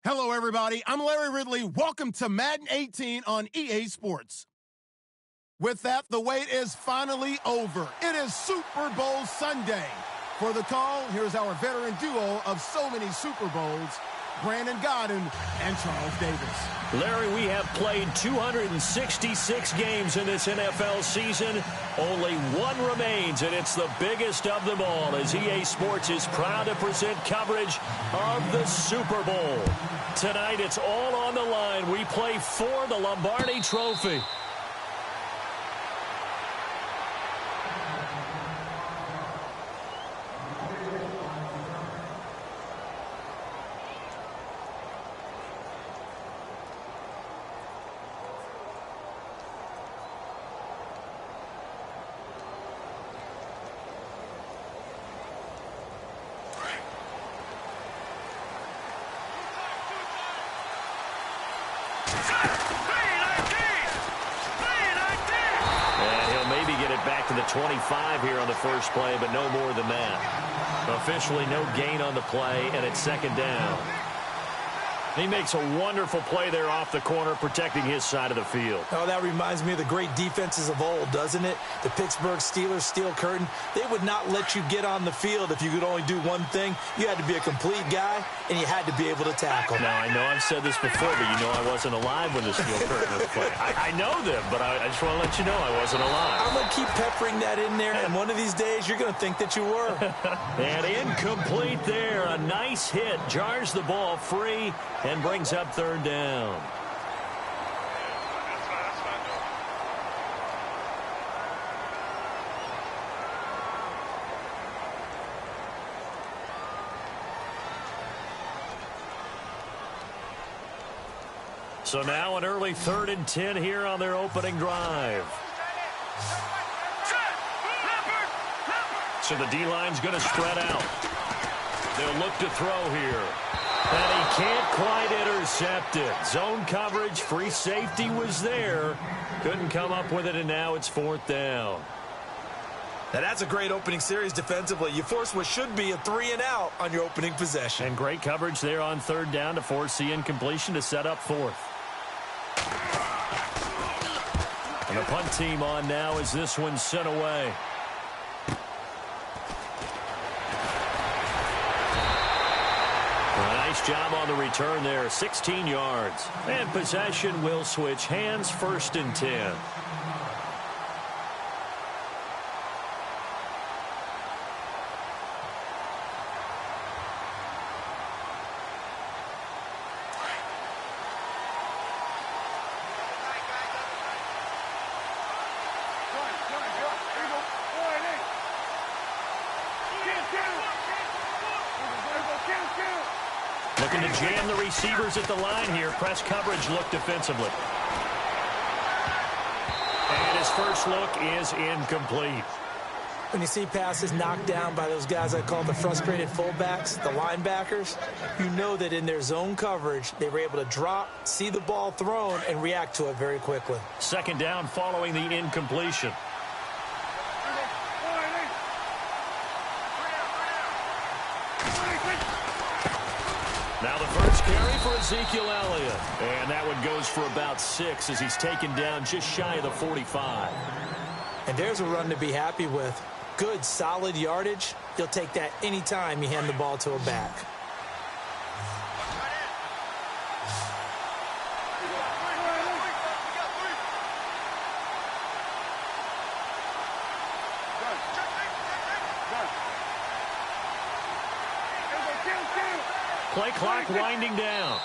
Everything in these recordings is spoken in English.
Hello, everybody. I'm Larry Ridley. Welcome to Madden 18 on EA Sports. With that, the wait is finally over. It is Super Bowl Sunday. For the call, here's our veteran duo of so many Super Bowls, Brandon Godden and Charles Davis. Larry, we have played 266 games in this NFL season. Only one remains, and it's the biggest of them all, as EA Sports is proud to present coverage of the Super Bowl. Tonight, it's all on the line. We play for the Lombardi Trophy. Back to the 25 here on the first play, but no more than that. Officially no gain on the play, and it's second down. He makes a wonderful play there off the corner, protecting his side of the field. Oh, that reminds me of the great defenses of old, doesn't it? The Pittsburgh Steelers steel curtain. They would not let you get on the field if you could only do one thing. You had to be a complete guy, and you had to be able to tackle. Now, I know I've said this before, but you know I wasn't alive when the steel curtain was played. I know them, but I just want to let you know I wasn't alive. I'm going to keep peppering that in there, and one of these days you're going to think that you were. And incomplete there. A nice hit. Jars the ball free and brings up third down. So now an early 3rd and 10 here on their opening drive. So the D-line's going to spread out. They'll look to throw here. And he can't quite intercept it. Zone coverage, free safety was there. Couldn't come up with it, and now it's 4th down. Now that's a great opening series defensively. You force what should be a 3-and-out on your opening possession. And great coverage there on 3rd down to force the incompletion to set up 4th. And the punt team on now as this one's sent away. Nice job on the return there, 16 yards. And possession will switch hands, 1st and 10. Looking to jam the receivers at the line here. Press coverage look defensively. And his first look is incomplete. When you see passes knocked down by those guys I call the frustrated fullbacks, the linebackers, you know that in their zone coverage, they were able to drop, see the ball thrown, and react to it very quickly. 2nd down following the incompletion. Now the first carry for Ezekiel Elliott. And that one goes for about 6 as he's taken down just shy of the 45. And there's a run to be happy with. Good, solid yardage. You'll take that anytime you hand the ball to a back. Play clock winding down.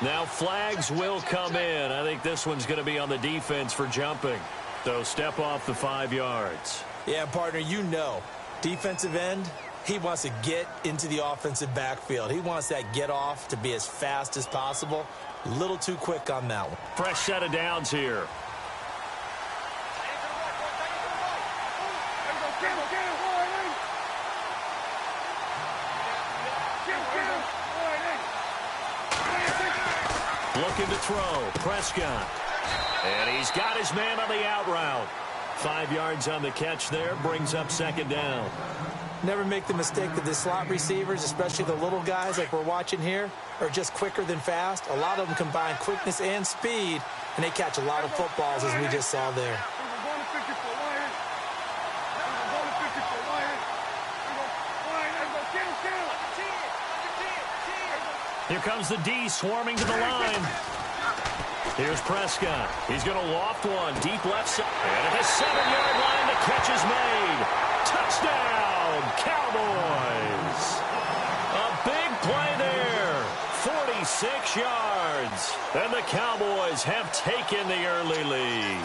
Now flags will come in. I think this one's going to be on the defense for jumping. So step off the 5 yards. Yeah, partner, you know. Defensive end, he wants to get into the offensive backfield. He wants that get off to be as fast as possible. A little too quick on that one. Fresh set of downs here. Looking to throw. Prescott. And he's got his man on the out route. 5 yards on the catch there. Brings up 2nd down. Never make the mistake that the slot receivers, especially the little guys like we're watching here, are just quicker than fast. A lot of them combine quickness and speed, and they catch a lot of footballs, as we just saw there. Here comes the D swarming to the line. Here's Prescott. He's going to loft one deep left side. And at the 7-yard line, the catch is made. Touchdown, Cowboys. A big play there. 46 yards. And the Cowboys have taken the early lead.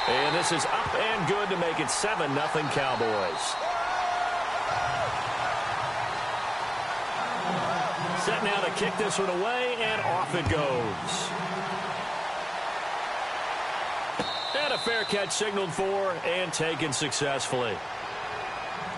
And this is up and good to make it 7-0 Cowboys. Set now to kick this one away, and off it goes. And a fair catch signaled for and taken successfully.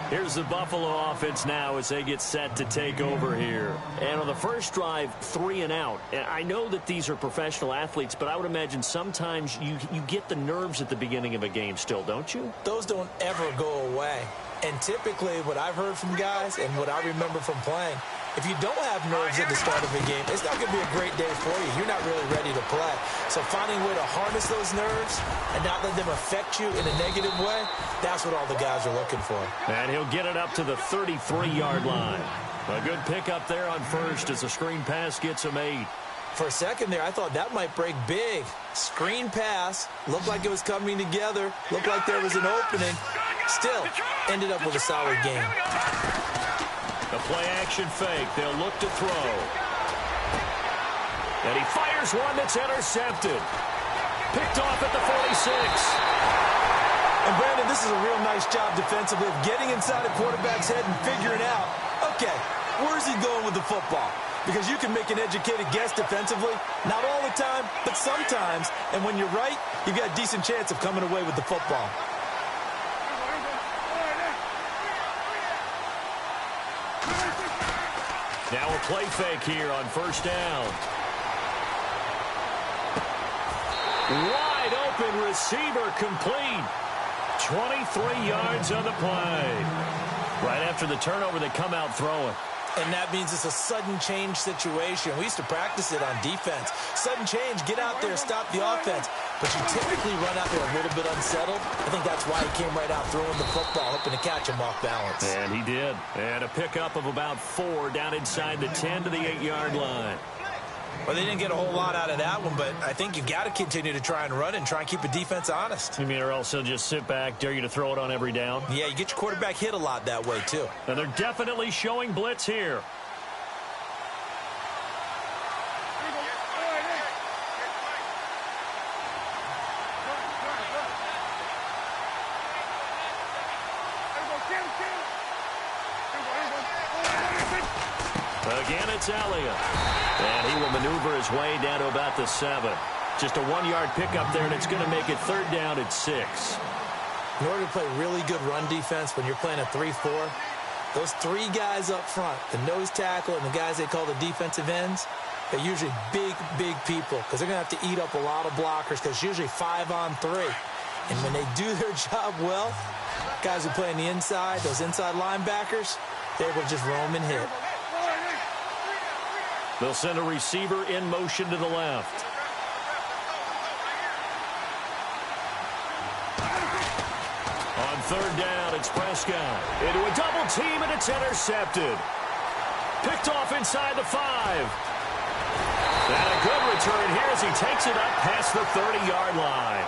Here's the Buffalo offense now as they get set to take over here. And on the first drive, 3 and out. And I know that these are professional athletes, but I would imagine sometimes you get the nerves at the beginning of a game still, don't you? Those don't ever go away. And typically what I've heard from guys and what I remember from playing, if you don't have nerves at the start of a game, it's not going to be a great day for you. You're not really ready to play. So finding a way to harness those nerves and not let them affect you in a negative way, that's what all the guys are looking for. And he'll get it up to the 33-yard line. A good pickup there on first as the screen pass gets him 8. For a second there, I thought that might break big. Screen pass, looked like it was coming together, looked like there was an opening. Still, ended up with a solid game. The play-action fake. They'll look to throw. And he fires one that's intercepted. Picked off at the 46. And, Brandon, this is a real nice job defensively of getting inside a quarterback's head and figuring out, okay, where's he going with the football? Because you can make an educated guess defensively. Not all the time, but sometimes. And when you're right, you've got a decent chance of coming away with the football. Now a play fake here on first down. Wide open receiver complete. 23 yards on the play. Right after the turnover, they come out throwing. And that means it's a sudden change situation. We used to practice it on defense. Sudden change, get out there, stop the offense. But you typically run out there a little bit unsettled. I think that's why he came right out throwing the football, hoping to catch him off balance. And he did. And a pickup of about 4 down inside the 10 to the 8-yard line. Well, they didn't get a whole lot out of that one, but I think you've got to continue to try and run and try and keep the defense honest. You mean, or else they'll just sit back, dare you to throw it on every down? Yeah, you get your quarterback hit a lot that way, too. And they're definitely showing blitz here. Again, it's Elliott. And he will maneuver his way down to about the 7. Just a 1-yard pickup there, and it's going to make it 3rd down at 6. In order to play really good run defense when you're playing a 3-4, those 3 guys up front, the nose tackle and the guys they call the defensive ends, they're usually big, big people because they're going to have to eat up a lot of blockers because it's usually 5-on-3. And when they do their job well, guys who play on the inside, those inside linebackers, they're able to just roam and hit. They'll send a receiver in motion to the left. On 3rd down, it's Prescott. Into a double team, and it's intercepted. Picked off inside the 5. And a good return here as he takes it up past the 30-yard line.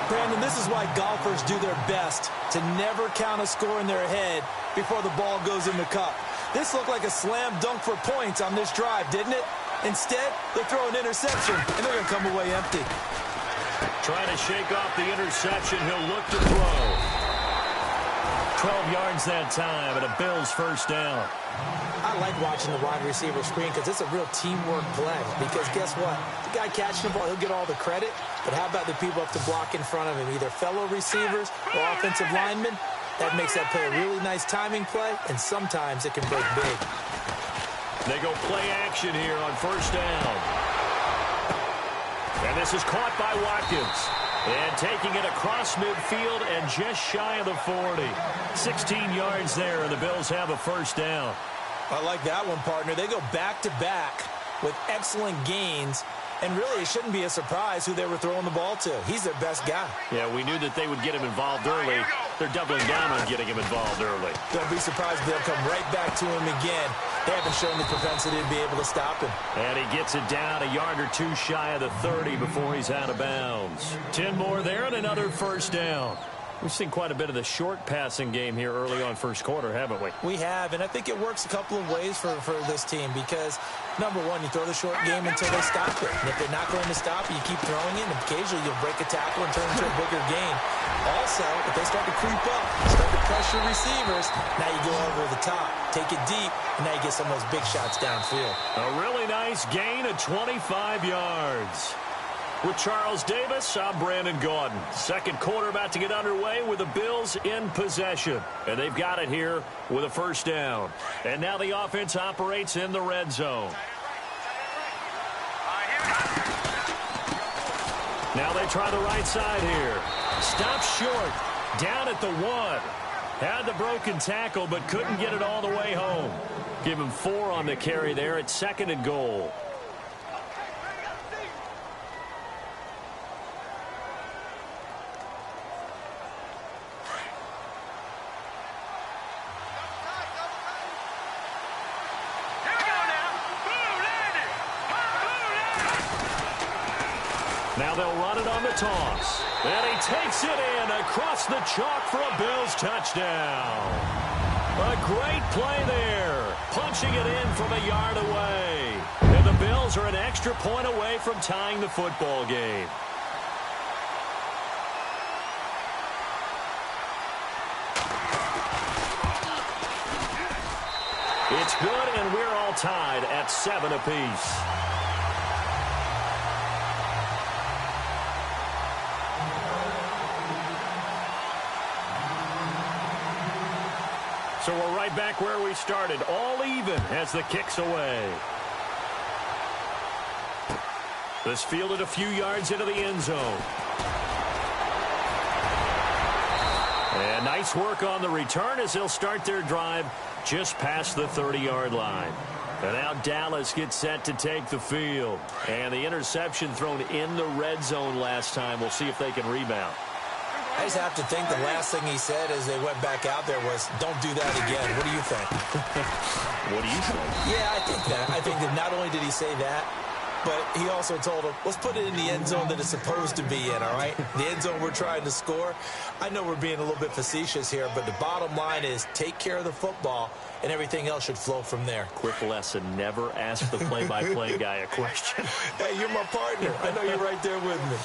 Brandon, this is why golfers do their best to never count a score in their head before the ball goes in the cup. This looked like a slam dunk for points on this drive, didn't it? Instead, they throw an interception, and they're going to come away empty. Trying to shake off the interception. He'll look to throw. 12 yards that time, and a Bills 1st down. I like watching the wide receiver screen because it's a real teamwork play. Because guess what? The guy catching the ball, he'll get all the credit. But how about the people up to block in front of him, either fellow receivers or offensive linemen? That makes that play a really nice timing play, and sometimes it can break big. They go play action here on 1st down. And this is caught by Watkins. And taking it across midfield and just shy of the 40. 16 yards there, and the Bills have a first down. I like that one, partner. They go back-to-back with excellent gains. And really, it shouldn't be a surprise who they were throwing the ball to. He's their best guy. Yeah, we knew that they would get him involved early. They're doubling down on getting him involved early. Don't be surprised if they'll come right back to him again. They haven't shown the propensity to be able to stop him. And he gets it down a yard or two shy of the 30 before he's out of bounds. 10 more there and another first down. We've seen quite a bit of the short passing game here early on first quarter, haven't we? We have, and I think it works a couple of ways for this team because, number one, you throw the short game until they stop it. And if they're not going to stop it, you keep throwing it, and occasionally you'll break a tackle and turn into a bigger gain. Also, if they start to creep up, start to pressure receivers, now you go over the top, take it deep, and now you get some of those big shots downfield. A really nice gain of 25 yards. With Charles Davis, I'm Brandon Gaudin. Second quarter about to get underway with the Bills in possession. And they've got it here with a first down. And now the offense operates in the red zone. Now they try the right side here. Stops short. Down at the 1. Had the broken tackle, but couldn't get it all the way home. Give him 4 on the carry there at 2nd and goal. Now they'll run it on the toss. And he takes it in across the chalk for a Bills touchdown. A great play there. Punching it in from a yard away. And the Bills are an extra point away from tying the football game. It's good, and we're all tied at 7 apiece. So we're right back where we started, all even as the kick's away. This fielded a few yards into the end zone. And nice work on the return as they'll start their drive just past the 30-yard line. And now Dallas gets set to take the field. And the interception thrown in the red zone last time. We'll see if they can rebound. I just have to think the last thing he said as they went back out there was, don't do that again. What do you think? What do you think? Yeah, I think that. I think that not only did he say that, but he also told him, let's put it in the end zone that it's supposed to be in, all right? The end zone we're trying to score. I know we're being a little bit facetious here, but the bottom line is take care of the football, and everything else should flow from there. Quick lesson, never ask the play-by-play guy a question. Hey, you're my partner. I know you're right there with me.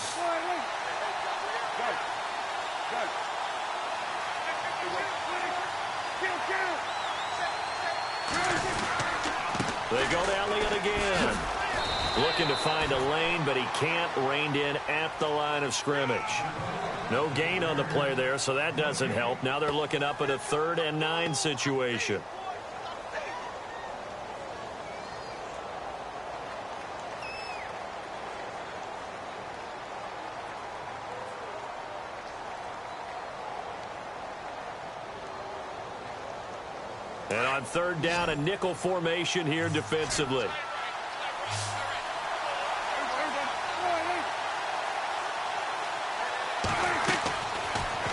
They go to Elliott again. Looking to find a lane, but he can't. Reined in at the line of scrimmage. No gain on the play there, so that doesn't help. Now they're looking up at a 3rd and 9 situation. And on 3rd down, a nickel formation here defensively.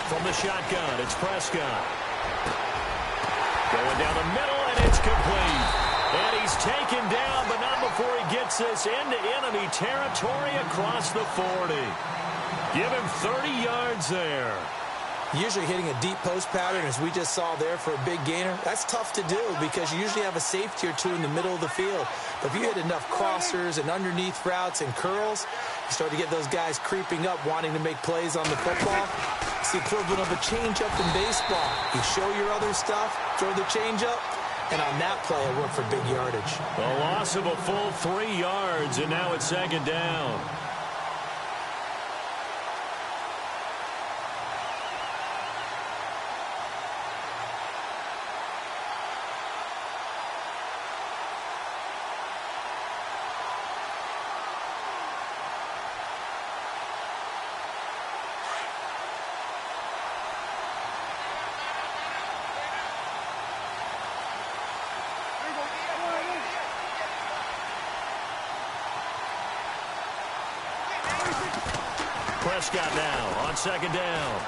From the shotgun, it's Prescott. Going down the middle, and it's complete. And he's taken down, but not before he gets this into enemy territory across the 40. Give him 30 yards there. Usually hitting a deep post pattern, as we just saw there for a big gainer, that's tough to do because you usually have a safety or two in the middle of the field. But if you hit enough crossers and underneath routes and curls, you start to get those guys creeping up, wanting to make plays on the football. It's the equivalent of a changeup in baseball. You show your other stuff, throw the changeup, and on that play, it worked for big yardage. A loss of a full 3 yards, and now it's 2nd down. Prescott now on second down.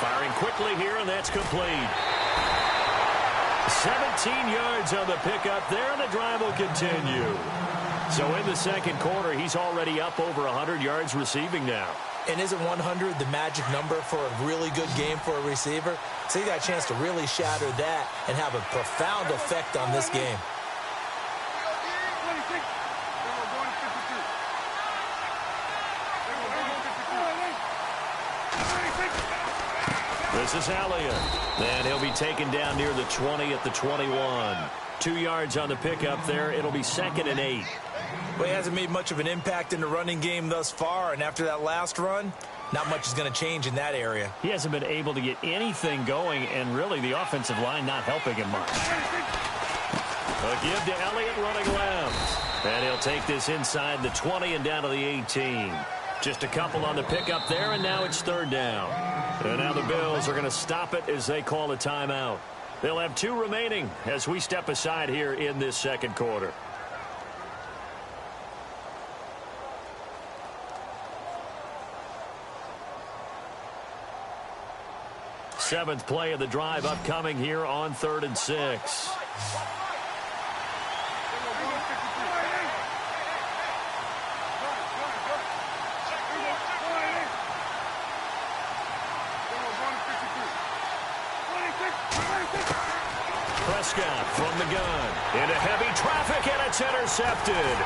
Firing quickly here, and that's complete. 17 yards on the pickup there, and the drive will continue. So in the second quarter, he's already up over 100 yards receiving now. And isn't 100 the magic number for a really good game for a receiver? So he got a chance to really shatter that and have a profound effect on this game. This is Elliott. And he'll be taken down near the 20 at the 21. 2 yards on the pickup there. It'll be 2nd and 8. Well, he hasn't made much of an impact in the running game thus far, and after that last run, not much is going to change in that area. He hasn't been able to get anything going, and really the offensive line not helping him much. A give to Elliott running left. And he'll take this inside the 20 and down to the 18. Just a couple on the pickup there, and now it's 3rd down. And now the Bills are going to stop it as they call a timeout. They'll have 2 remaining as we step aside here in this second quarter. Seventh play of the drive upcoming here on 3rd and 6. Prescott from the gun. Into heavy traffic, and it's intercepted.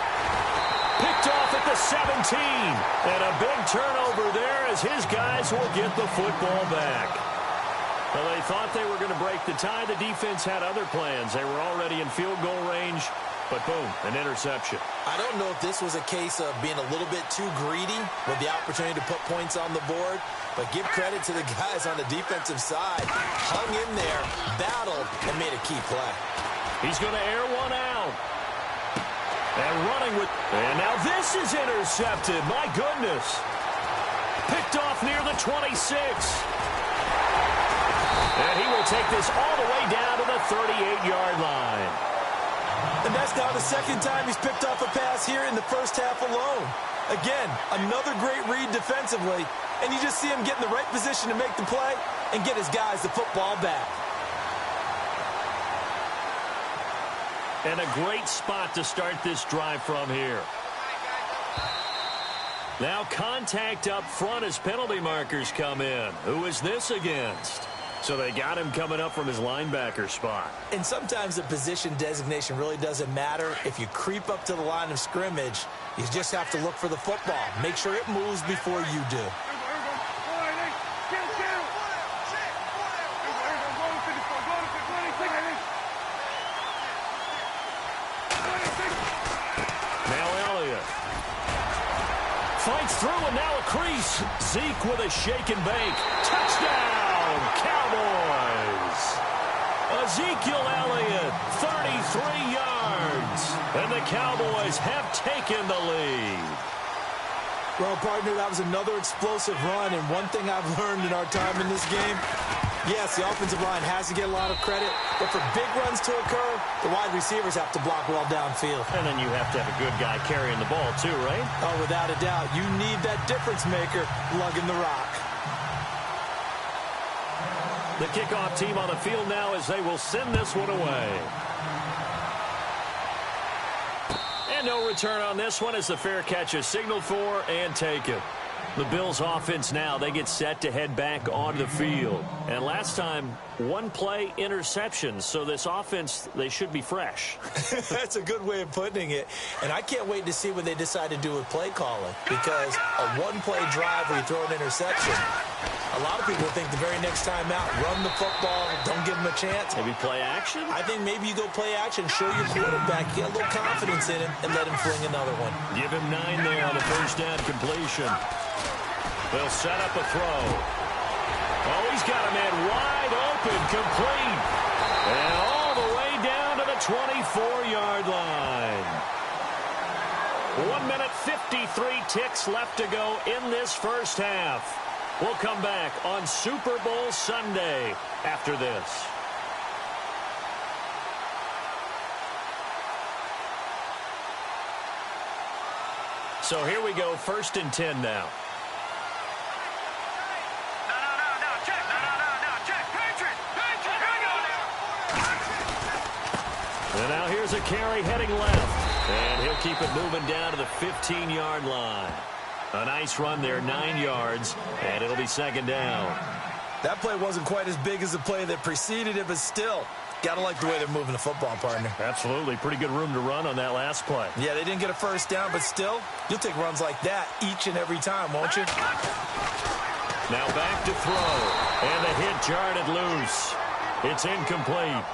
Picked off at the 17. And a big turnover there as his guys will get the football back. Well, they thought they were going to break the tie. The defense had other plans. They were already in field goal range, but boom, an interception. I don't know if this was a case of being a little bit too greedy with the opportunity to put points on the board, but give credit to the guys on the defensive side. Hung in there, battled, and made a key play. He's going to air one out. And running with... And now this is intercepted. My goodness. Picked off near the 26. And he will take this all the way down to the 38-yard line. And that's now the second time he's picked off a pass here in the first half alone. Again, another great read defensively, and you just see him get in the right position to make the play and get his guys the football back. And a great spot to start this drive from here. Now contact up front as penalty markers come in. Who is this against? So they got him coming up from his linebacker spot. And sometimes the position designation really doesn't matter. If you creep up to the line of scrimmage, you just have to look for the football. Make sure it moves before you do. Now Elliott fights through, and now a crease. Zeke with a shake and bake. Touchdown! Cowboys. Ezekiel Elliott, 33 yards. And the Cowboys have taken the lead. Well, partner, that was another explosive run, and one thing I've learned in our time in this game, yes, the offensive line has to get a lot of credit, but for big runs to occur, the wide receivers have to block well downfield. And then you have to have a good guy carrying the ball too, right? Oh, without a doubt. You need that difference maker lugging the rock. The kickoff team on the field now as they will send this one away. And no return on this one as the fair catch is signaled for and taken. The Bills offense now, they get set to head back onto the field. And last time, one play interceptions. So this offense, they should be fresh. That's a good way of putting it. And I can't wait to see what they decide to do with play calling. Because a one-play drive where you throw an interception, a lot of people think the very next time out, run the football, don't give them a chance. Maybe play action? I think maybe you go play action, show your quarterback, get a little confidence in him, and let him fling another one. Give him 9 there on the first down completion. They'll set up a throw. Oh, he's got a man wide open, complete. And all the way down to the 24-yard line. 1 minute, 53 ticks left to go in this first half. We'll come back on Super Bowl Sunday after this. So here we go, 1st and 10 now. And now here's a carry heading left. And he'll keep it moving down to the 15-yard line. A nice run there, 9 yards, and it'll be second down. That play wasn't quite as big as the play that preceded it, but still, got to like the way they're moving the football, partner. Absolutely. Pretty good room to run on that last play. Yeah, they didn't get a first down, but still, you'll take runs like that each and every time, won't you? Now back to throw, and the hit jarred it loose. It's incomplete.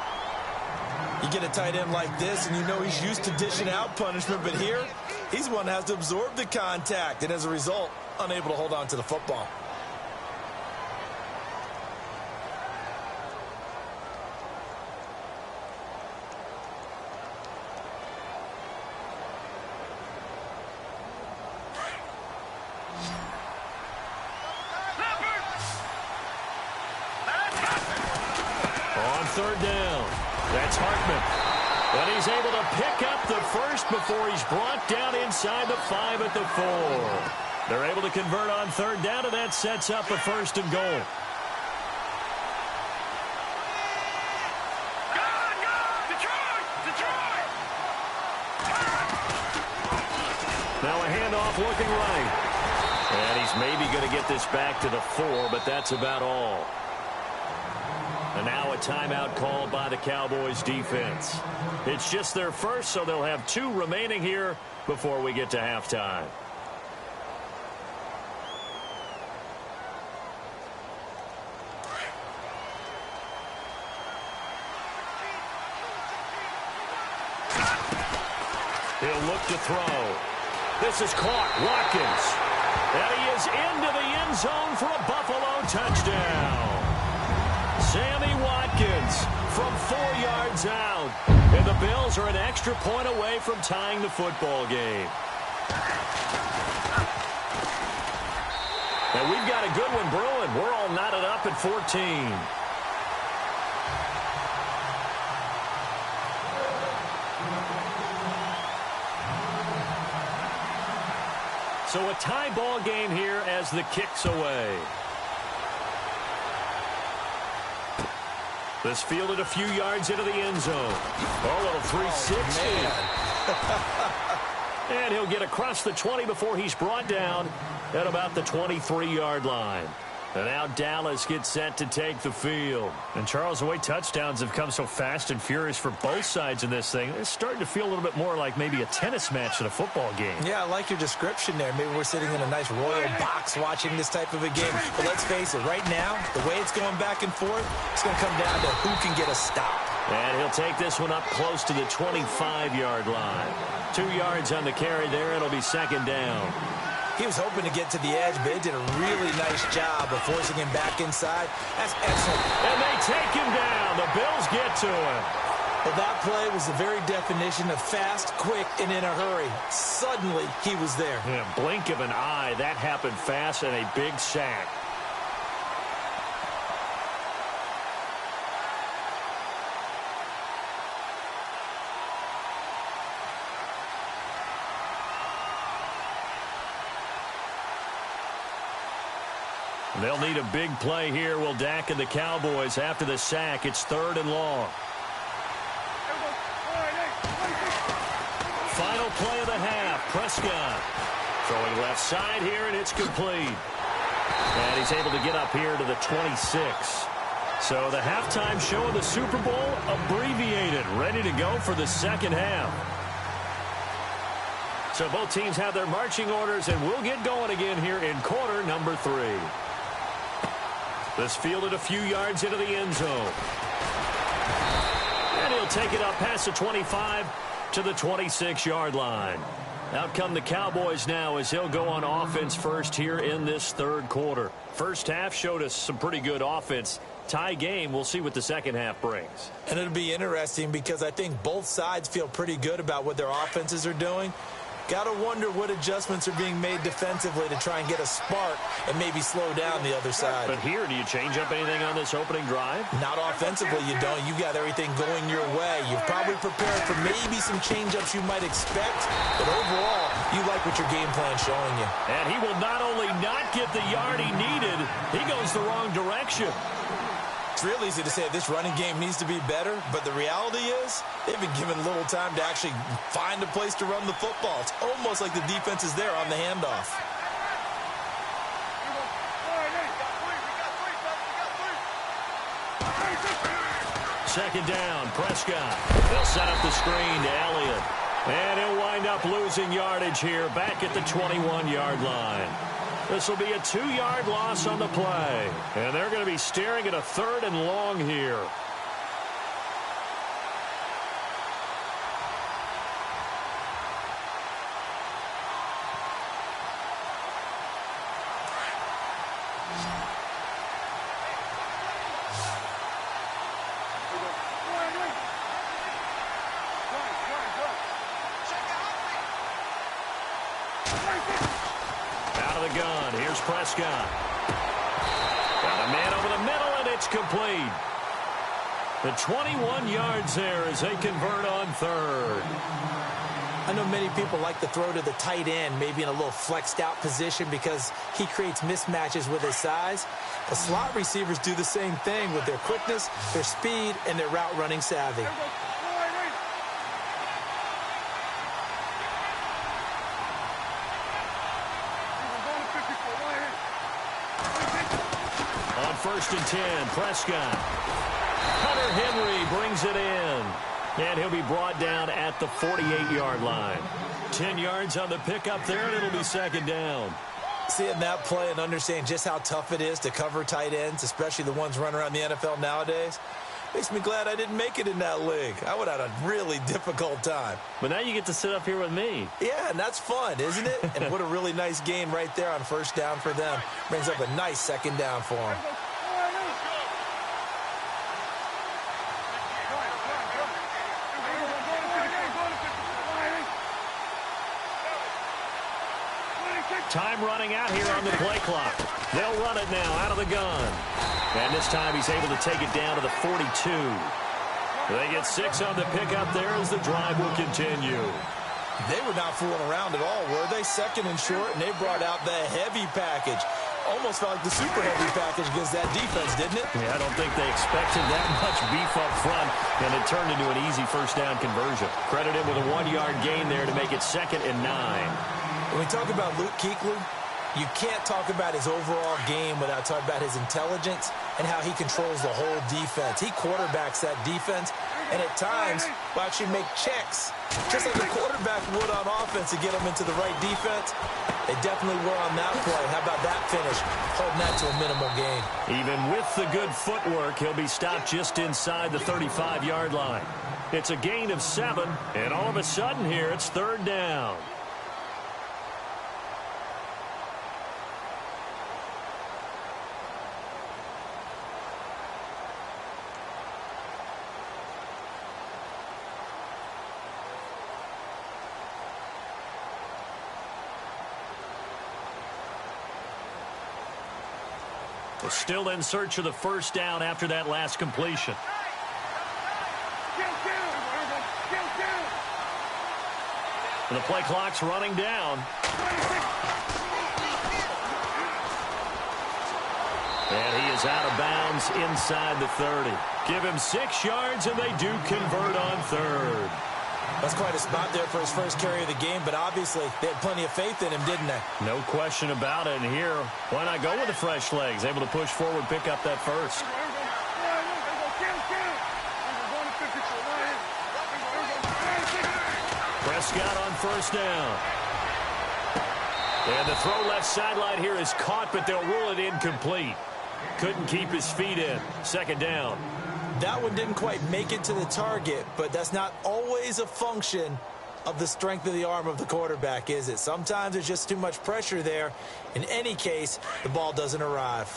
You get a tight end like this, and you know he's used to dishing out punishment, but here, he's the one that has to absorb the contact, and as a result, unable to hold on to the football. On third down, that's Hartman. And he's able to pick up the first before he's brought down inside the 5 at the 4. They're able to convert on third down, and that sets up a first and goal. Now a handoff looking right. And he's maybe going to get this back to the 4, but that's about all. And now a timeout called by the Cowboys defense. It's just their first, so they'll have 2 remaining here before we get to halftime. He'll look to throw. This is caught. Watkins. And he is into the end zone for a Buffalo touchdown. Sammy Watkins from 4 yards out. And the Bills are an extra point away from tying the football game. And we've got a good one brewing. We're all knotted up at 14. So a tie ball game here as the kick's away. This fielded a few yards into the end zone. Oh, little 360. And he'll get across the 20 before he's brought down at about the 23-yard line. And now Dallas gets set to take the field. And, Charles, the way touchdowns have come so fast and furious for both sides in this thing, it's starting to feel a little bit more like maybe a tennis match than a football game. Yeah, I like your description there. Maybe we're sitting in a nice royal box watching this type of a game. But let's face it, right now, the way it's going back and forth, it's going to come down to who can get a stop. And he'll take this one up close to the 25-yard line. 2 yards on the carry there. It'll be second down. He was hoping to get to the edge, but they did a really nice job of forcing him back inside. That's excellent. And they take him down. The Bills get to him. Well, that play was the very definition of fast, quick, and in a hurry. Suddenly, he was there. In a blink of an eye, that happened fast and a big sack. They'll need a big play here. Will Dak and the Cowboys after the sack. It's third and long. Final play of the half. Prescott throwing left side here, and it's complete. And he's able to get up here to the 26. So the halftime show of the Super Bowl abbreviated, ready to go for the second half. So both teams have their marching orders, and we'll get going again here in quarter number 3. This fielded a few yards into the end zone. And he'll take it up past the 25 to the 26-yard line. Out come the Cowboys now as he'll go on offense first here in this third quarter. First half showed us some pretty good offense. Tie game, we'll see what the second half brings. And it'll be interesting because I think both sides feel pretty good about what their offenses are doing. Got to wonder what adjustments are being made defensively to try and get a spark and maybe slow down the other side. But here, do you change up anything on this opening drive? Not offensively, you don't. You got everything going your way. You've probably prepared for maybe some change-ups you might expect, but overall, you like what your game plan's showing you. And he will not only not get the yard he needed, he goes the wrong direction. It's real easy to say this running game needs to be better, but the reality is they've been given little time to actually find a place to run the football. It's almost like the defense is there on the handoff. Second down, Prescott. They'll set up the screen to Elliott. And he'll wind up losing yardage here back at the 21-yard line. This will be a 2-yard loss on the play. And they're going to be staring at a 3rd and long here. Gun. Here's Prescott. Got a man over the middle, and it's complete. The 21 yards there as they convert on 3rd. I know many people like to throw to the tight end, maybe in a little flexed out position because he creates mismatches with his size. The slot receivers do the same thing with their quickness, their speed, and their route running savvy. First and 10, Prescott. Hunter Henry brings it in. And he'll be brought down at the 48-yard line. 10 yards on the pickup there, and it'll be second down. Seeing that play and understanding just how tough it is to cover tight ends, especially the ones running around the NFL nowadays, makes me glad I didn't make it in that league. I would have had a really difficult time. But now you get to sit up here with me. Yeah, and that's fun, isn't it? And what a really nice gain right there on first down for them. Brings up a nice second down for them. Time running out here on the play clock. They'll run it now out of the gun. And this time he's able to take it down to the 42. They get 6 on the pickup there as the drive will continue. They were not fooling around at all, were they? Second and short, and they brought out the heavy package. Almost felt like the super heavy package against that defense, didn't it? Yeah, I don't think they expected that much beef up front, and it turned into an easy first down conversion. Credit him with a 1-yard gain there to make it 2nd and 9. When we talk about Luke Kuechly, you can't talk about his overall game without talking about his intelligence and how he controls the whole defense. He quarterbacks that defense, and at times will actually make checks, just like a quarterback would on offense to get them into the right defense. They definitely were on that play. How about that finish? Holding that to a minimal gain. Even with the good footwork, he'll be stopped just inside the 35-yard line. It's a gain of 7, and all of a sudden here, it's 3rd down. Still in search of the first down after that last completion. And the play clock's running down. And he is out of bounds inside the 30. Give him 6 yards, and they do convert on 3rd. That's quite a spot there for his first carry of the game, but obviously they had plenty of faith in him, didn't they? No question about it. And here, why not go with the fresh legs? Able to push forward, pick up that first. Prescott on first down. And the throw left sideline here is caught, but they'll rule it incomplete. Couldn't keep his feet in. 2nd down. That one didn't quite make it to the target, but that's not always a function of the strength of the arm of the quarterback, is it? Sometimes there's just too much pressure there. In any case, the ball doesn't arrive.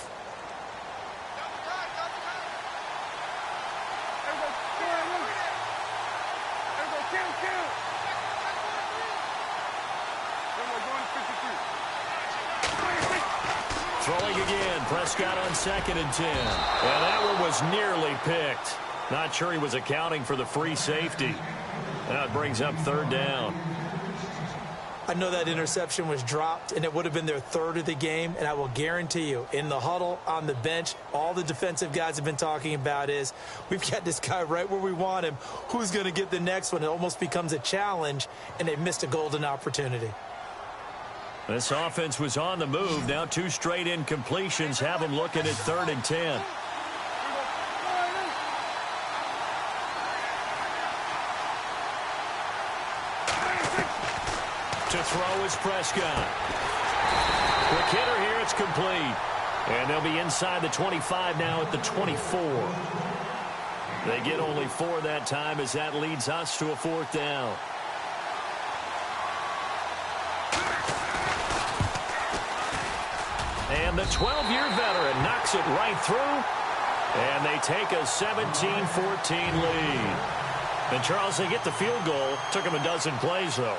Throwing again, Prescott on 2nd and 10. And that one was nearly picked. Not sure he was accounting for the free safety. That brings up 3rd down. I know that interception was dropped, and it would have been their third of the game, and I will guarantee you, in the huddle, on the bench, all the defensive guys have been talking about is, we've got this guy right where we want him. Who's going to get the next one? It almost becomes a challenge, and they missed a golden opportunity. This offense was on the move. Now 2 straight incompletions have them looking at 3rd and 10. To throw is Prescott. Quick hitter here, it's complete. And they'll be inside the 25 now at the 24. They get only 4 that time as that leads us to a 4th down. And the 12-year veteran knocks it right through. And they take a 17-14 lead. And, Charles, they get the field goal. Took them a dozen plays, though.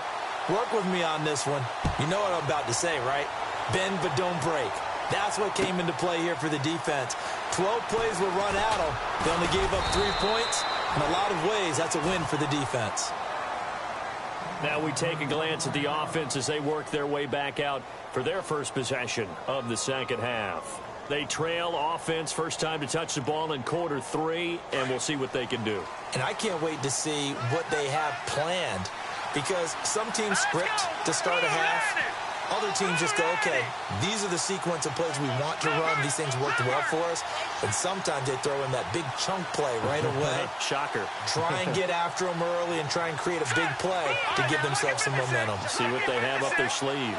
Work with me on this one. You know what I'm about to say, right? Bend but don't break. That's what came into play here for the defense. 12 plays were run at them. They only gave up 3 points. In a lot of ways, that's a win for the defense. Now we take a glance at the offense as they work their way back out for their first possession of the second half. They trail offense, first time to touch the ball in quarter 3, and we'll see what they can do. And I can't wait to see what they have planned, because some teams script to start a half. Other teams just go, okay, these are the sequence of plays we want to run. These things worked well for us. And sometimes they throw in that big chunk play right away. Shocker. Try and get after them early and try and create a big play to give themselves some momentum. See what they have up their sleeve.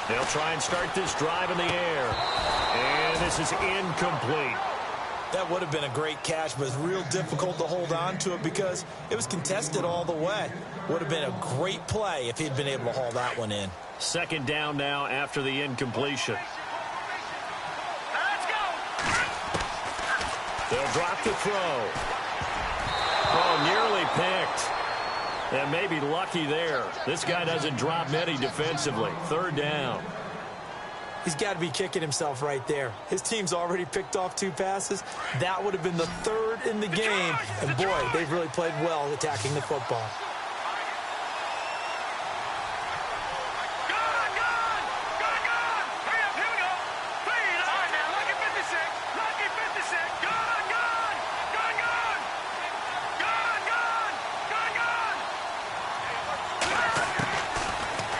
They'll try and start this drive in the air. And this is incomplete. That would have been a great catch, but it's real difficult to hold on to it because it was contested all the way. Would have been a great play if he'd been able to haul that one in. 2nd down now after the incompletion. Let's go. They'll drop the throw. Oh, nearly picked. And maybe lucky there. This guy doesn't drop many defensively. 3rd down. He's got to be kicking himself right there. His team's already picked off 2 passes. That would have been the 3rd in the game. And, boy, they've really played well attacking the football.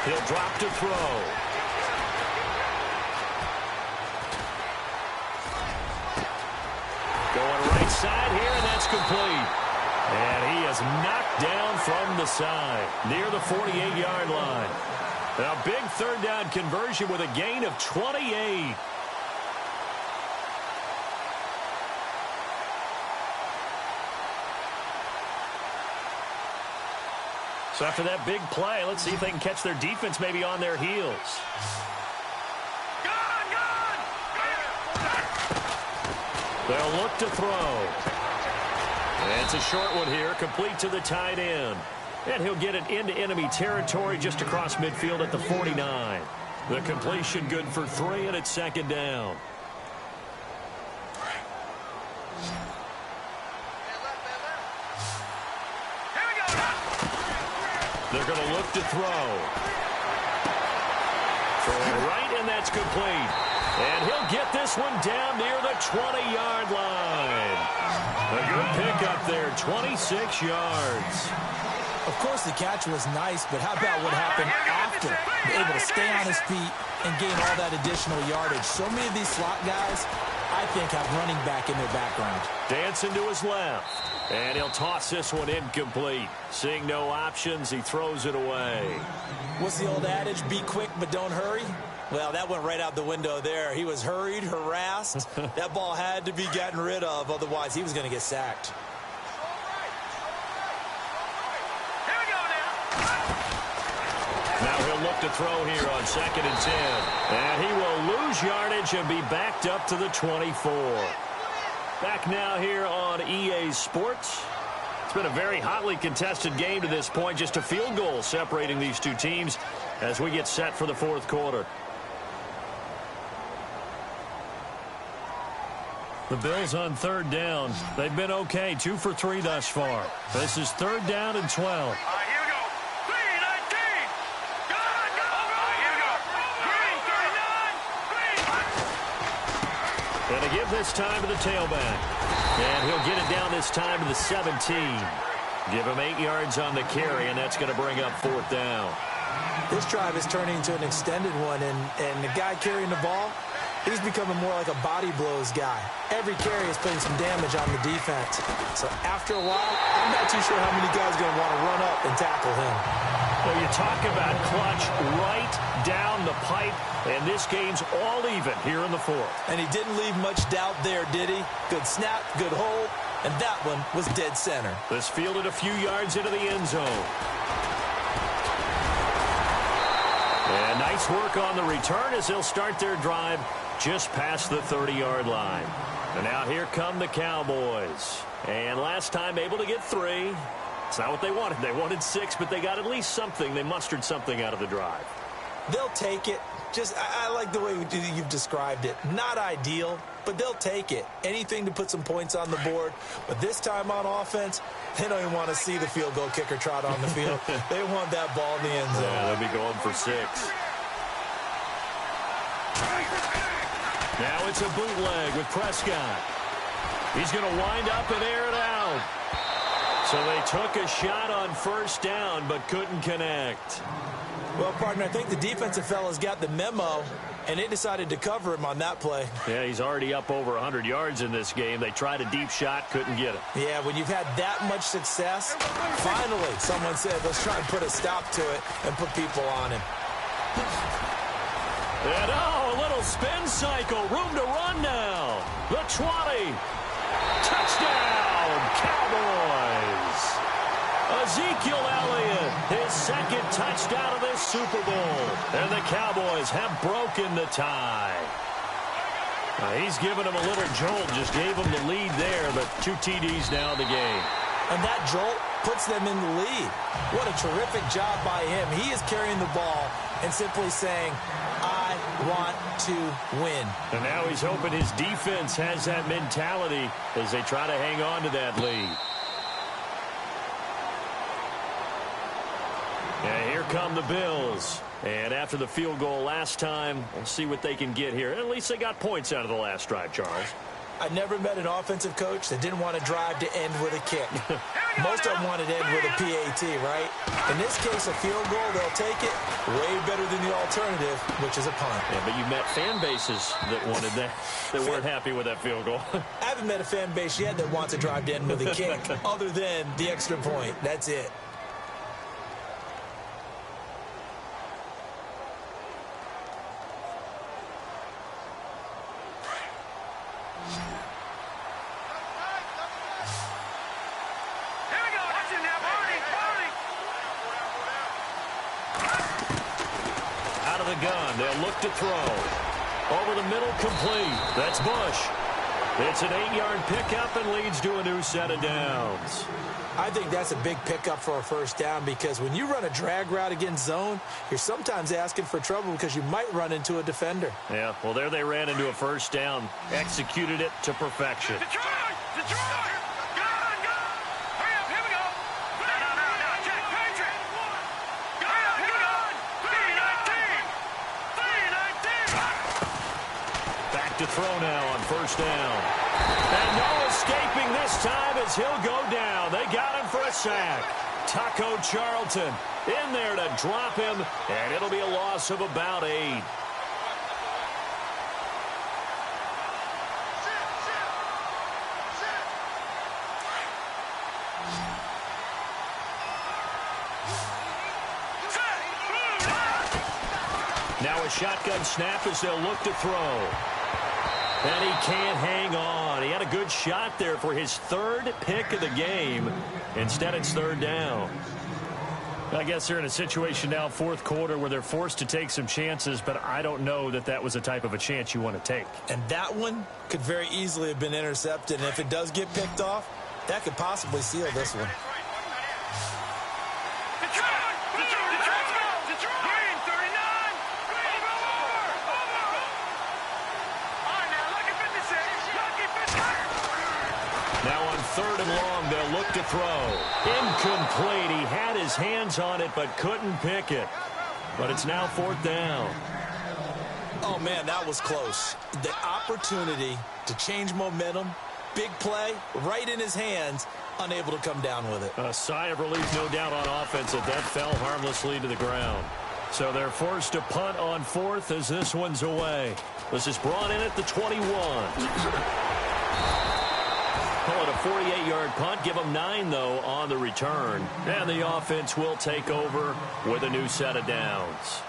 He'll drop to throw. Going right side here, and that's complete. And he is knocked down from the side, near the 48-yard line. A big 3rd down conversion with a gain of 28. So after that big play, let's see if they can catch their defense maybe on their heels. They'll look to throw. And it's a short one here, complete to the tight end. And he'll get it into enemy territory just across midfield at the 49. The completion good for 3, and it's 2nd down. They're going to look to throw. Throwing right, and that's complete. And he'll get this one down near the 20-yard line. A good pickup there, 26 yards. Of course, the catch was nice, but how about what happened after? Able to stay on his feet and gain all that additional yardage. So many of these slot guys, I think, have running back in their background. Dancing to his left. And he'll toss this one incomplete. Seeing no options, he throws it away. What's the old adage? Be quick, but don't hurry? Well, that went right out the window there. He was hurried, harassed. That ball had to be gotten rid of, otherwise he was going to get sacked. Now he'll look to throw here on 2nd and 10. And he will lose yardage and be backed up to the 24. Back now here on EA Sports. It's been a very hotly contested game to this point. Just a field goal separating these 2 teams as we get set for the 4th quarter. The Bills on third down. They've been okay, 2 for 3 thus far. This is third down and 12. And to give this time to the tailback. And he'll get it down this time to the 17. Give him 8 yards on the carry, and that's going to bring up fourth down. This drive is turning into an extended one, and the guy carrying the ball, he's becoming more like a body blows guy. Every carry is putting some damage on the defense. So after a while, I'm not too sure how many guys are going to want to run up and tackle him. Well, you talk about clutch right down the pipe, and this game's all even here in the fourth. And he didn't leave much doubt there, did he? Good snap, good hold, and that one was dead center. This fielded a few yards into the end zone. And nice work on the return as they'll start their drive just past the 30-yard line. And now here come the Cowboys. And last time able to get 3. It's not what they wanted. They wanted 6, but they got at least something. They mustered something out of the drive. They'll take it. I like the way you've described it. Not ideal, but they'll take it. Anything to put some points on the board. But this time on offense, they don't even want to see the field goal kicker trot on the field. They want that ball in the end zone. Yeah, they'll be going for 6. Now it's a bootleg with Prescott. He's going to wind up and air it out. So they took a shot on first down but couldn't connect. Well, partner, I think the defensive fellas got the memo, and they decided to cover him on that play. Yeah, he's already up over 100 yards in this game. They tried a deep shot, couldn't get it. Yeah, when you've had that much success, finally someone said, let's try and put a stop to it and put people on him. And a little spin cycle. Room to run now. The 20. Touchdown, Cowboys. Ezekiel Elliott, his second touchdown of this Super Bowl. And the Cowboys have broken the tie. He's given them a little jolt, just gave them the lead there, but 2 TDs now in the game. And that jolt puts them in the lead. What a terrific job by him. He is carrying the ball and simply saying, I want to win. And now he's hoping his defense has that mentality as they try to hang on to that lead. And here come the Bills. And after the field goal last time, we'll see what they can get here. At least they got points out of the last drive, Charles. I never met an offensive coach that didn't want to drive to end with a kick. Most of them wanted to end with a PAT, right? In this case, a field goal, they'll take it way better than the alternative, which is a punt. Yeah, but you met fan bases that wanted that, that weren't happy with that field goal. I haven't met a fan base yet that wants to drive to end with a kick, other than the extra point. That's it. Gun. They'll look to throw. Over the middle, complete. That's Bush. It's an 8-yard pickup and leads to a new set of downs. I think that's a big pickup for a first down because when you run a drag route against zone, you're sometimes asking for trouble because you might run into a defender. Yeah, well, there they ran into a first down. Executed it to perfection. To throw now on first down. And no escaping this time as he'll go down. They got him for a sack. Taco Charlton in there to drop him, and it'll be a loss of about 8. Now a shotgun snap as they'll look to throw. And he can't hang on. He had a good shot there for his 3rd pick of the game. Instead, it's 3rd down. I guess they're in a situation now, 4th quarter, where they're forced to take some chances, but I don't know that that was the type of a chance you want to take. And that one could very easily have been intercepted. And if it does get picked off, that could possibly seal this one. Now on 3rd and long, they'll look to throw. Incomplete. He had his hands on it but couldn't pick it. But it's now 4th down. Oh, man, that was close. The opportunity to change momentum, big play, right in his hands, unable to come down with it. A sigh of relief, no doubt, on offense that fell harmlessly to the ground. So they're forced to punt on 4th as this one's away. This is brought in at the 21. Call it a 48-yard punt. Give them 9, though, on the return. And the offense will take over with a new set of downs.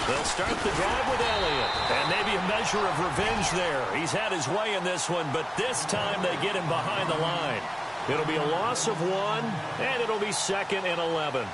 They'll start the drive with Elliott. And maybe a measure of revenge there. He's had his way in this one, but this time they get him behind the line. It'll be a loss of 1, and it'll be 2nd and 11.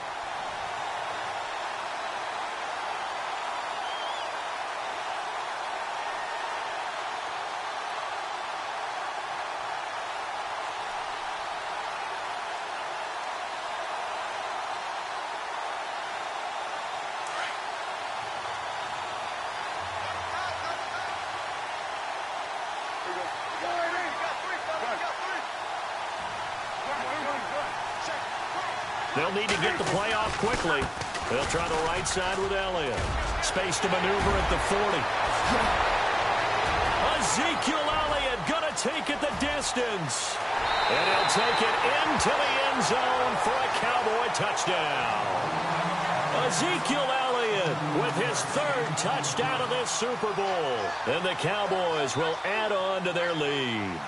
They'll need to get the play off quickly. They'll try the right side with Elliott. Space to maneuver at the 40. Ezekiel Elliott going to take it the distance. And he'll take it into the end zone for a Cowboy touchdown. Ezekiel Elliott with his 3rd touchdown of this Super Bowl. And the Cowboys will add on to their lead.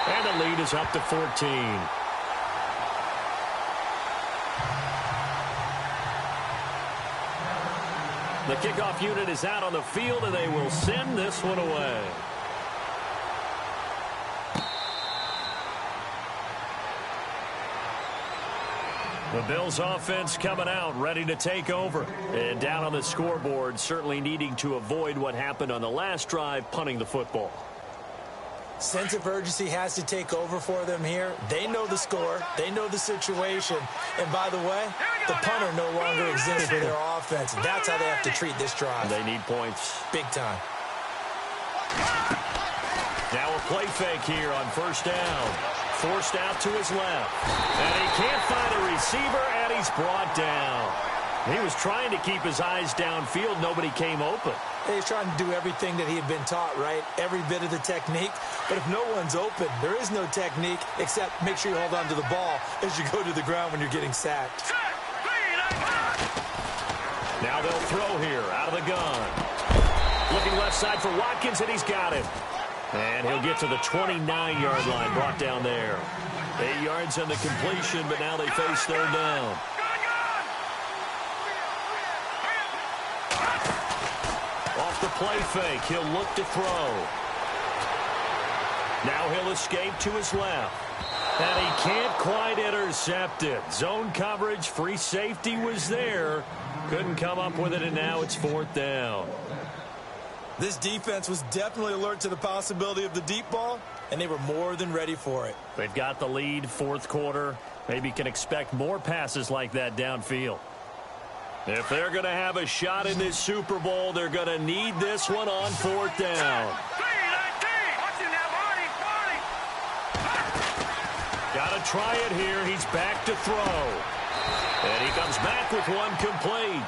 And the lead is up to 14. The kickoff unit is out on the field, and they will send this one away. The Bills offense coming out, ready to take over. And down on the scoreboard, certainly needing to avoid what happened on the last drive, punting the football. Sense of urgency has to take over for them here. They know the score. They know the situation. And by the way, the punter no longer exists for their offense. That's how they have to treat this drive. They need points. Big time. Now a play fake here on 1st down. Forced out to his left. And he can't find a receiver, and he's brought down. He was trying to keep his eyes downfield. Nobody came open. He's trying to do everything that he had been taught, right? Every bit of the technique. But if no one's open, there is no technique except make sure you hold on to the ball as you go to the ground when you're getting sacked. Now they'll throw here out of the gun. Looking left side for Watkins, and he's got it. And he'll get to the 29-yard line, brought down there. 8 yards on the completion, but now they face 3rd down. Off the play fake, he'll look to throw. Now he'll escape to his left. And he can't quite intercept it. Zone coverage, free safety was there. Couldn't come up with it, and now it's 4th down. This defense was definitely alert to the possibility of the deep ball, and they were more than ready for it. They've got the lead, 4th quarter. Maybe can expect more passes like that downfield. If they're going to have a shot in this Super Bowl, they're going to need this one on 4th down. Got to try it here. He's back to throw. And he comes back with one complete.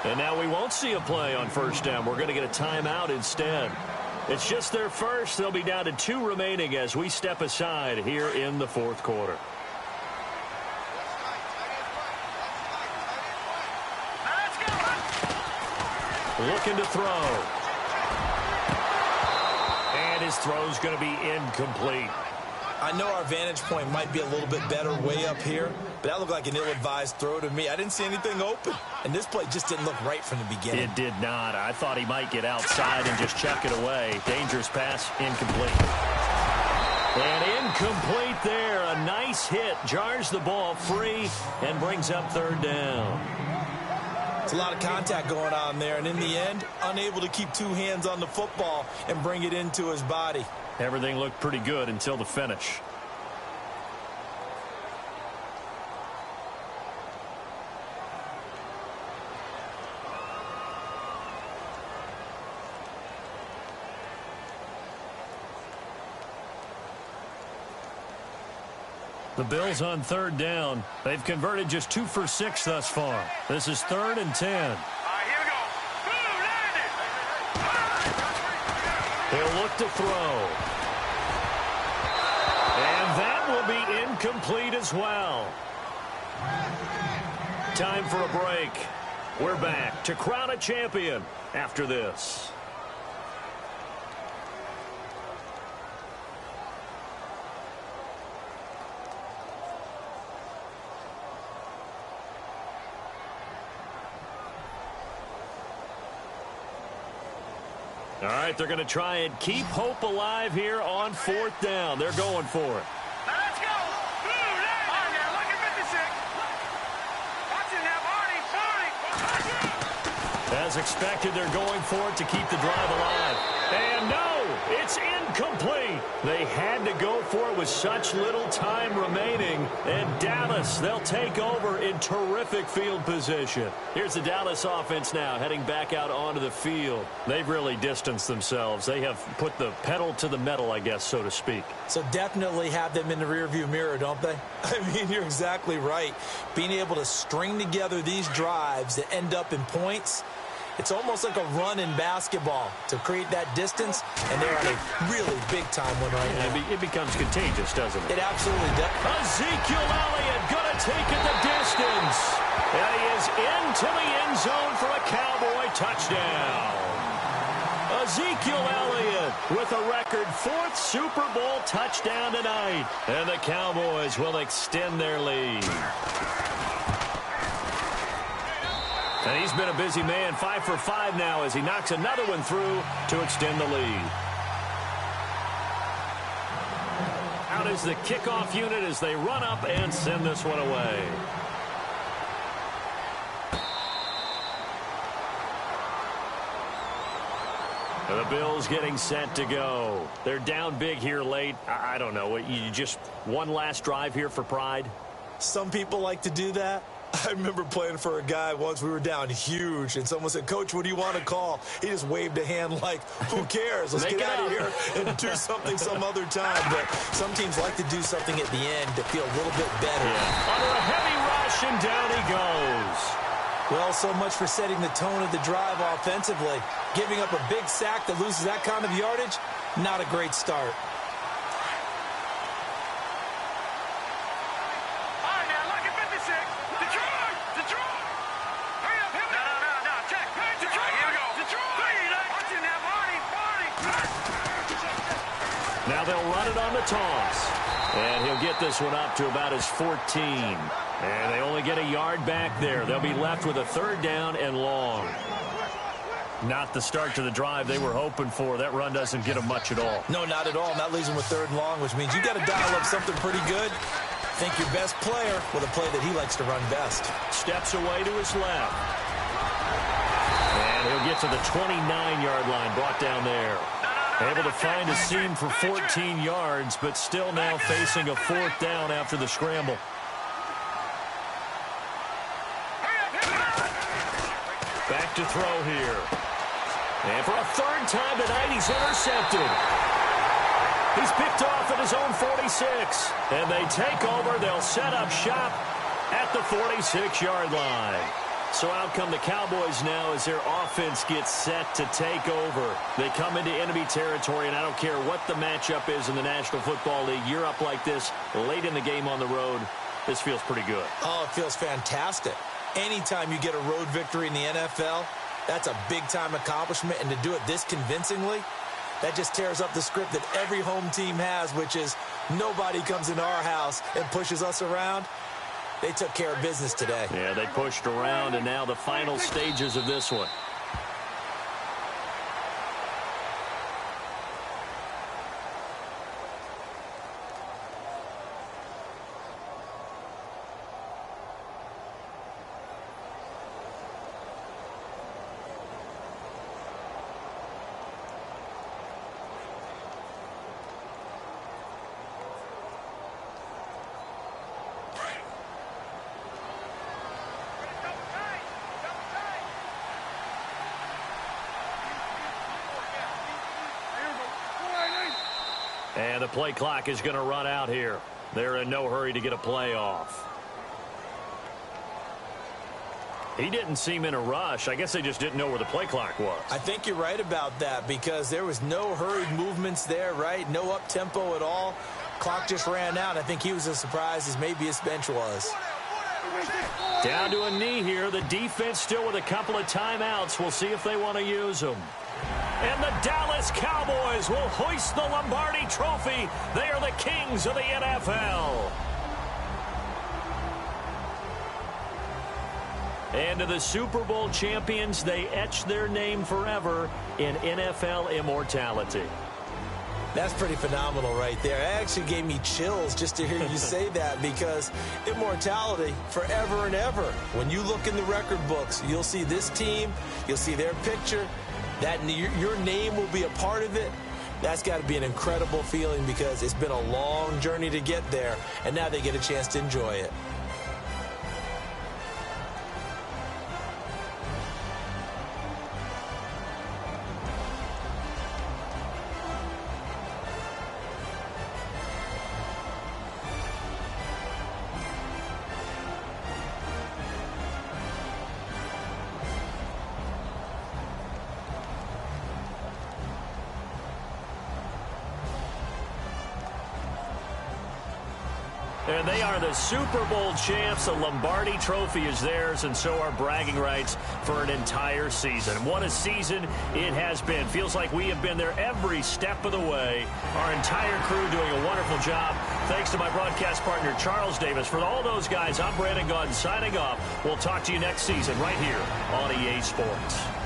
And now we won't see a play on 1st down. We're going to get a timeout instead. It's just their first. They'll be down to 2 remaining as we step aside here in the 4th quarter. Looking to throw. And his throw's going to be incomplete. I know our vantage point might be a little bit better way up here, but that looked like an ill-advised throw to me. I didn't see anything open, and this play just didn't look right from the beginning. It did not. I thought he might get outside and just chuck it away. Dangerous pass, incomplete. And incomplete there. A nice hit. Jars the ball free and brings up third down. It's a lot of contact going on there, and in the end, unable to keep two hands on the football and bring it into his body. Everything looked pretty good until the finish. The Bills on third down. They've converted just 2 for 6 thus far. This is 3rd and 10. All right, here we go. Boom, He'll look to throw. And that will be incomplete as well. Time for a break. We're back to crown a champion after this. All right, they're going to try and keep hope alive here on 4th down. They're going for it. Now let's go. Boom, all right, now look at 56. Watch it now, Barney. As expected, they're going for it to keep the drive alive. And no, it's incomplete. They had to go for it with such little time remaining. And Dallas, they'll take over in terrific field position. Here's the Dallas offense now heading back out onto the field. They've really distanced themselves. They have put the pedal to the metal, I guess, so to speak. So definitely have them in the rearview mirror, don't they? I mean, you're exactly right. Being able to string together these drives that end up in points, it's almost like a run in basketball to create that distance, and they're on a really big-time one right now. It becomes contagious, doesn't it? It absolutely does. Ezekiel Elliott going to take it the distance. And he is into the end zone for a Cowboy touchdown. Ezekiel Elliott with a record 4th Super Bowl touchdown tonight. And the Cowboys will extend their lead. And he's been a busy man, 5 for 5 now as he knocks another one through to extend the lead. Out is the kickoff unit as they run up and send this one away. The Bills getting set to go. They're down big here late. I don't know. You just one last drive here for pride? Some people like to do that. I remember playing for a guy once. We were down huge, and someone said, "Coach, what do you want to call?" He just waved a hand like, who cares? Let's get out of here and do something some other time. But some teams like to do something at the end to feel a little bit better. Yeah. Under a heavy rush, and down he goes. Well, so much for setting the tone of the drive offensively. Giving up a big sack that loses that kind of yardage, not a great start. Now they'll run it on the toss. And he'll get this one up to about his 14. And they only get a yard back there. They'll be left with a 3rd down and long. Not the start to the drive they were hoping for. That run doesn't get them much at all. No, not at all. That leaves them with 3rd and long, which means you got to dial up something pretty good. Think your best player with a play that he likes to run best. Steps away to his left. And he'll get to the 29-yard line, brought down there. Able to find a seam for 14 yards, but still now facing a 4th down after the scramble. Back to throw here. And for a 3rd time tonight, he's intercepted. He's picked off at his own 46. And they take over. They'll set up shop at the 46-yard line. So out come the Cowboys now as their offense gets set to take over. They come into enemy territory, and I don't care what the matchup is in the National Football League. You're up like this late in the game on the road. This feels pretty good. Oh, it feels fantastic. Anytime you get a road victory in the NFL, that's a big-time accomplishment. And to do it this convincingly, that just tears up the script that every home team has, which is nobody comes into our house and pushes us around. They took care of business today. Yeah, they pushed around, and now the final stages of this one. And the play clock is going to run out here. They're in no hurry to get a play off. He didn't seem in a rush. I guess they just didn't know where the play clock was. I think you're right about that because there was no hurried movements there, right? No up-tempo at all. Clock just ran out. I think he was as surprised as maybe his bench was. Down to a knee here. The defense still with a couple of timeouts. We'll see if they want to use them. And the Dallas Cowboys will hoist the Lombardi Trophy. They are the kings of the NFL. And to the Super Bowl champions, they etch their name forever in NFL immortality. That's pretty phenomenal right there. It actually gave me chills just to hear you say that because immortality forever and ever. When you look in the record books, you'll see this team, you'll see their picture, that your name will be a part of it. That's got to be an incredible feeling because it's been a long journey to get there, and now they get a chance to enjoy it. And they are the Super Bowl champs. The Lombardi Trophy is theirs, and so are bragging rights for an entire season. What a season it has been. Feels like we have been there every step of the way. Our entire crew doing a wonderful job. Thanks to my broadcast partner, Charles Davis. For all those guys, I'm Brandon Gunn signing off. We'll talk to you next season right here on EA Sports.